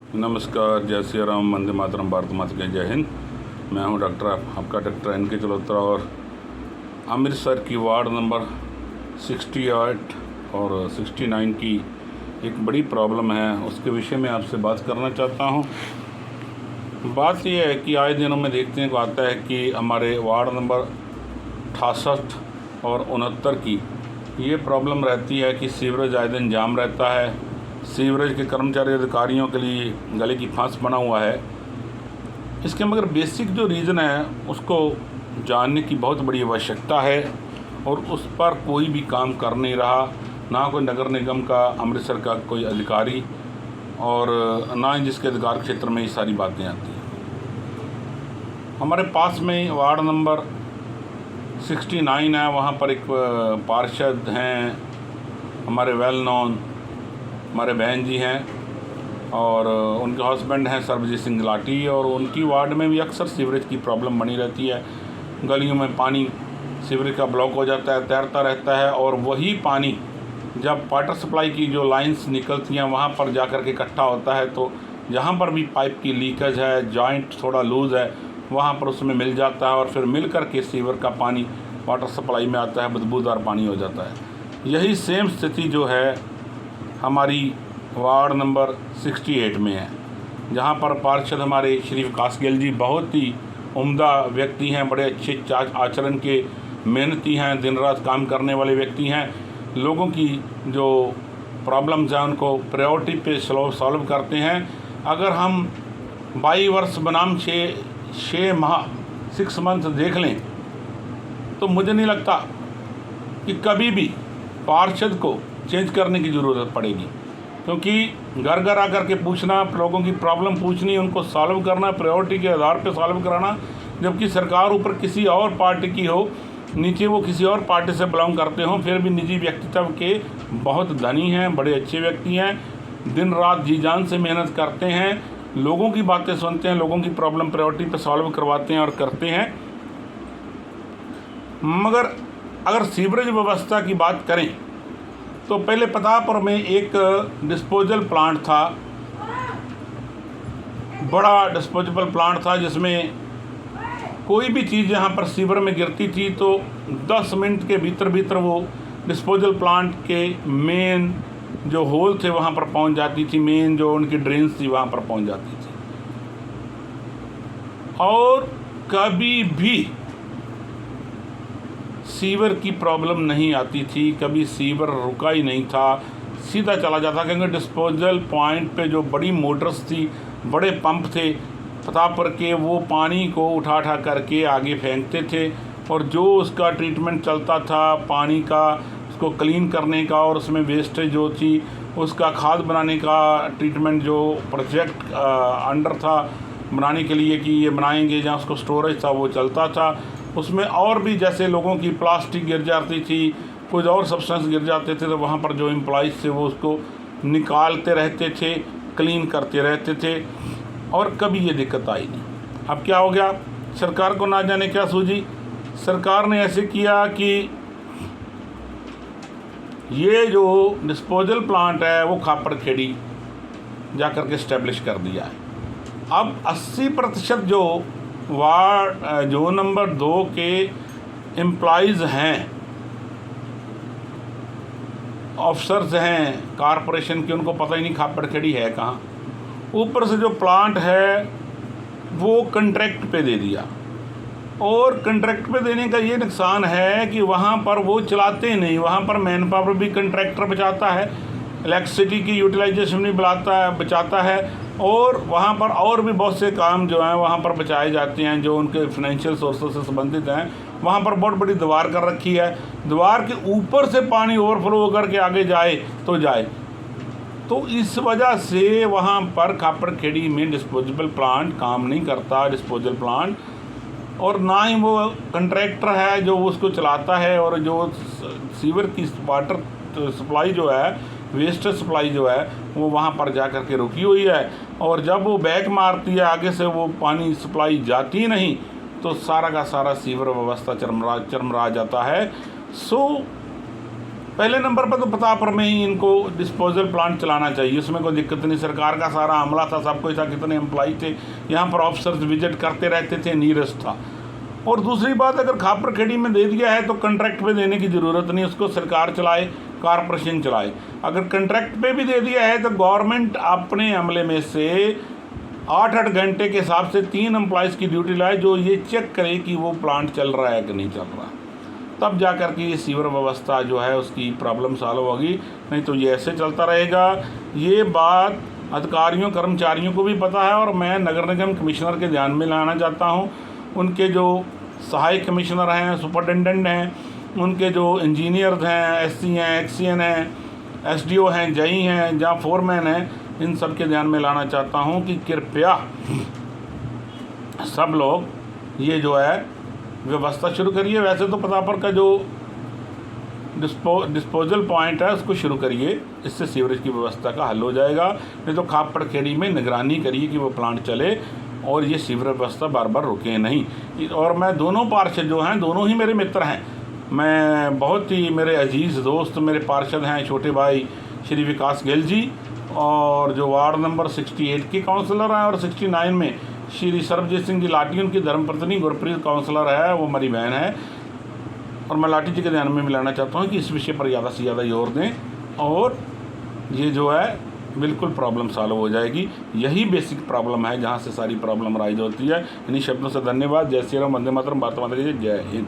नमस्कार, जय श्री राम, वंदे मातरम, भारत माता की जय हिंद। मैं हूं डॉक्टर आपका डॉक्टर NK जलोत्रा और अमृतसर की वार्ड नंबर 68 और 69 की एक बड़ी प्रॉब्लम है, उसके विषय में आपसे बात करना चाहता हूं। बात यह है कि आए दिनों में देखने को आता है कि हमारे वार्ड नंबर 68 और 69 की ये प्रॉब्लम रहती है कि सीवरेज आए दिन जाम रहता है। सीवरेज के कर्मचारी अधिकारियों के लिए गले की फांस बना हुआ है। इसके मगर बेसिक जो रीज़न है उसको जानने की बहुत बड़ी आवश्यकता है और उस पर कोई भी काम कर नहीं रहा, ना कोई नगर निगम का, अमृतसर का कोई अधिकारी और ना ही जिसके अधिकार क्षेत्र में ये सारी बातें आती हैं। हमारे पास में वार्ड नंबर 69 है, वहाँ पर एक पार्षद हैं हमारे वेल नॉन, हमारे बहन जी हैं और उनके हस्बैंड हैं सर्वजीत सिंह गुलाटी, और उनकी वार्ड में भी अक्सर सीवरेज की प्रॉब्लम बनी रहती है। गलियों में पानी सीवरेज का ब्लॉक हो जाता है, तैरता रहता है और वही पानी जब वाटर सप्लाई की जो लाइंस निकलती हैं वहाँ पर जा कर के इकट्ठा होता है, तो जहाँ पर भी पाइप की लीकेज है, जॉइंट थोड़ा लूज़ है, वहाँ पर उसमें मिल जाता है और फिर मिल कर के सीवर का पानी वाटर सप्लाई में आता है, बदबूदार पानी हो जाता है। यही सेम स्थिति जो है हमारी वार्ड नंबर 68 में है, जहाँ पर पार्षद हमारे श्री विकास गिल जी बहुत ही उम्दा व्यक्ति हैं, बड़े अच्छे आचरण के मेहनती हैं, दिन रात काम करने वाले व्यक्ति हैं। लोगों की जो प्रॉब्लम्स हैं उनको प्रायोरिटी पे सॉल्व करते हैं। अगर हम 22 वर्ष बनाम 6 माह 6 मंथ देख लें तो मुझे नहीं लगता कि कभी भी पार्षद को चेंज करने की ज़रूरत पड़ेगी, क्योंकि घर घर आकर के पूछना, लोगों की प्रॉब्लम पूछनी, उनको सॉल्व करना, प्रायोरिटी के आधार पर सॉल्व कराना, जबकि सरकार ऊपर किसी और पार्टी की हो, नीचे वो किसी और पार्टी से बिलोंग करते हों, फिर भी निजी व्यक्तित्व के बहुत धनी हैं, बड़े अच्छे व्यक्ति हैं, दिन रात जी जान से मेहनत करते हैं, लोगों की बातें सुनते हैं, लोगों की प्रॉब्लम प्रायोरिटी पर सॉल्व करवाते हैं और करते हैं। मगर अगर सीवरेज व्यवस्था की बात करें तो पहले प्रतापपुर में एक डिस्पोजल प्लांट था, बड़ा डिस्पोजेबल प्लांट था, जिसमें कोई भी चीज़ यहाँ पर सीवर में गिरती थी तो 10 मिनट के भीतर वो डिस्पोजल प्लांट के मेन जो होल थे वहाँ पर पहुँच जाती थी, मेन जो उनकी ड्रेन्स थी वहाँ पर पहुँच जाती थी, और कभी भी सीवर की प्रॉब्लम नहीं आती थी, कभी सीवर रुका ही नहीं था, सीधा चला जाता, क्योंकि डिस्पोजल पॉइंट पे जो बड़ी मोटर्स थी, बड़े पंप थे प्रतापपुर के, वो पानी को उठा करके आगे फेंकते थे और जो उसका ट्रीटमेंट चलता था पानी का, उसको क्लीन करने का और उसमें वेस्टेज जो थी उसका खाद बनाने का ट्रीटमेंट जो प्रोजेक्ट अंडर था बनाने के लिए कि ये बनाएंगे, जहाँ उसको स्टोरेज था वो चलता था। उसमें और भी जैसे लोगों की प्लास्टिक गिर जाती थी, कुछ और सब्सटेंस गिर जाते थे, तो वहाँ पर जो एम्प्लॉइज़ थे वो उसको निकालते रहते थे, क्लीन करते रहते थे और कभी ये दिक्कत आई नहीं। अब क्या हो गया, सरकार को ना जाने क्या सूझी, सरकार ने ऐसे किया कि ये जो डिस्पोजल प्लांट है वो खापड़खेड़ी जा कर के इस्टेब्लिश कर दिया है। अब 80% जो वार्ड जो नंबर 2 के एम्प्लॉइज़ हैं, ऑफिसर्स हैं कारपोरेशन के, उनको पता ही नहीं खापड़खेड़ी है कहाँ। ऊपर से जो प्लांट है वो कंट्रैक्ट पे दे दिया, और कंट्रैक्ट पे देने का ये नुकसान है कि वहाँ पर वो चलाते नहीं, वहाँ पर मैन पावर भी कंट्रैक्टर बचाता है, इलेक्ट्रिसिटी की यूटिलाइजेशन भी बचाता है, और वहाँ पर और भी बहुत से काम जो हैं वहाँ पर बचाए जाते हैं जो उनके फाइनेंशियल सोर्सेज से संबंधित हैं। वहाँ पर बहुत बड़ी दीवार कर रखी है, दीवार के ऊपर से पानी ओवरफ्लो होकर के आगे जाए तो जाए, तो इस वजह से वहाँ पर खापड़खेड़ी में डिस्पोजेबल प्लांट काम नहीं करता, डिस्पोजल प्लांट, और ना ही वो कंट्रैक्टर है जो उसको चलाता है, और जो सीवर की वाटर सप्लाई जो है, वेस्ट सप्लाई जो है वो वहाँ पर जा कर के रुकी हुई है, और जब वो बैक मारती है आगे से वो पानी सप्लाई जाती नहीं तो सारा का सारा सीवर व्यवस्था चरमरा जाता है। सो पहले नंबर पर तो प्रतापपुर में ही इनको डिस्पोजल प्लांट चलाना चाहिए, उसमें कोई दिक्कत नहीं। सरकार का सारा अमला था, सब कुछ था, कितने एम्प्लॉई थे यहाँ पर, ऑफिसर्स विजिट करते रहते थे, नीरस था। और दूसरी बात, अगर खापर खेड़ी में दे दिया है तो कॉन्ट्रैक्ट पे देने की ज़रूरत नहीं, उसको सरकार चलाए, कॉरपोरेशन चलाए। अगर कॉन्ट्रैक्ट पे भी दे दिया है तो गवर्नमेंट अपने अमले में से 8-8 घंटे के हिसाब से 3 एम्प्लॉयज़ की ड्यूटी लाए, जो ये चेक करे कि वो प्लांट चल रहा है कि नहीं चल रहा, तब जा कर के ये सीवर व्यवस्था जो है उसकी प्रॉब्लम सॉल्व होगी। नहीं तो ये ऐसे चलता रहेगा। ये बात अधिकारियों कर्मचारियों को भी पता है, और मैं नगर निगम कमिश्नर के ध्यान में लाना चाहता हूँ। उनके जो सहायक कमिश्नर हैं, सुपरटेंडेंट हैं, उनके जो इंजीनियर्स हैं, एससी हैं, एक्सीएन हैं, एसडीओ हैं, जई हैं, जहाँ फोरमैन हैं, इन सब के ध्यान में लाना चाहता हूँ कि कृपया सब लोग ये जो है व्यवस्था शुरू करिए। वैसे तो प्रतापपुर का जो डिस्पोजल पॉइंट है उसको शुरू करिए, इससे सीवरेज की व्यवस्था का हल हो जाएगा। नहीं तो खापर खेड़ी में निगरानी करिए कि वो प्लांट चले और ये सीवरेज व्यवस्था बार बार रुके नहीं। और मैं दोनों पार्षद जो हैं, दोनों ही मेरे मित्र हैं। मैं बहुत ही मेरे अजीज़ दोस्त मेरे पार्षद हैं, छोटे भाई श्री विकास गिल जी, और जो वार्ड नंबर 68 की काउंसलर हैं, और 69 में श्री सर्वजीत सिंह जी लाठी, उनकी धर्मपत्नी गुरप्रीत काउंसलर है, वो हमारी बहन है। और मैं लाठी जी के ध्यान में मिलाना चाहता हूँ कि इस विषय पर ज़्यादा से ज़्यादा जोर दें, और ये जो है बिल्कुल प्रॉब्लम सॉल्व हो जाएगी। यही बेसिक प्रॉब्लम है जहाँ से सारी प्रॉब्लम राइज होती है। इन्हीं शब्दों से धन्यवाद। जय श्री राम, वंदे मातरम, भारत माता की जय, जय हिंद।